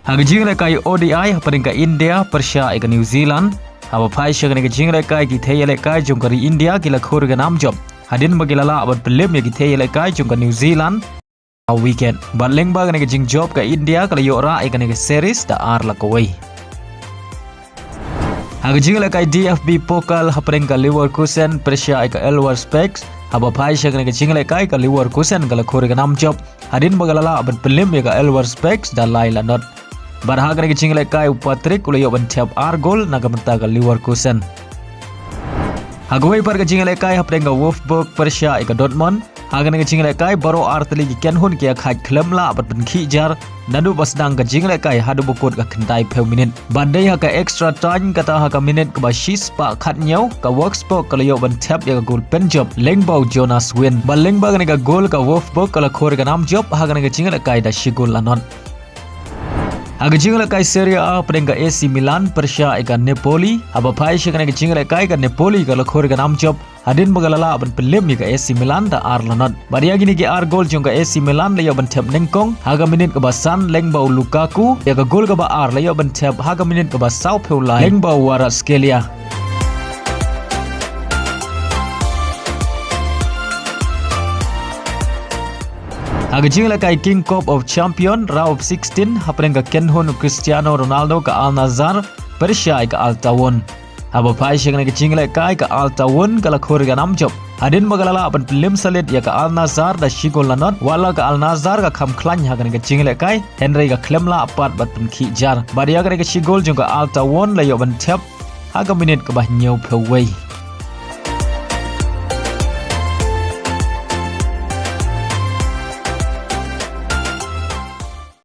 Haga jing le kai ODI haparing ka India Persia ika New Zealand. Haba pai shaga nega jing le kai ki theye le kai jong kari India ki la khor ga nam job. Hadin bagilala abat pelim ya ki theye le kai jong ka New Zealand. A weekend. But leng ba nega jing job ka India kala yora ika nega series da ar la kawai. Haga jing le kai DFB Pokal haparing ka Leverkusen Persia ika Elwer Specs. Haba pai shaga nega jing le kai ka Leverkusen kala khor ga nam job. Hadin bagilala abat pelim ya ka Elwer Specs da lai la not. Barhaga nega jing le kai Patrick ulayo ban Thep ar gol naga mentaga Leverkusen. Hagawai par ka jing le kai haprenga Wolfsburg Persia ika Dortmund. Haga nega jing le kai baro arteli ki Kynhun ki khat klem la abat ban khijar nadu basdang ka jing le kai hadu bukut ka khentai peu minute. Bandai haka extra time kata haka minute ka ba shis pa khat nyau ka Wolfsburg ka layo ban Thep ya gol pen job lengbau Jonas win. Ba lengba nega gol ka Wolfsburg ka la khor ka nam job haga nega jing le kai da shigol lanon. Haga jing le kai Serie A prenga AC Milan Persia ika Napoli. Haba pai shikane ka jing le kai ka Napoli ka la khor ka nam job. Hadin bagalala ban pelim ka AC Milan da ar lanot. Baria gini ki ar gol jong ka AC Milan layo ban Thep nengkong. Haga minute ka ba san lengbau Lukaku ya ka gol ka ba ar layo ban Thep haga minute ka ba sau peulai lengbau Waraskelia. Haga jing le kai King Cup of Champion round of 16 haprenga Kynhun Cristiano Ronaldo ka Al Nassr Persia ka Al Tawun. Haba pai shagna ka jing le kai ka Al Tawun ka la khor ga nam job. Hadin magalala ban film salit ya ka Al Nassr da shigol lanot wala ka Al Nassr ka kham khlan haga ka jing le kai Henry ka klemla apat bat pun khijar. Baria ka shigol jong ka Al Tawun la yo ban Thep haga minute ka ba nyau phewai.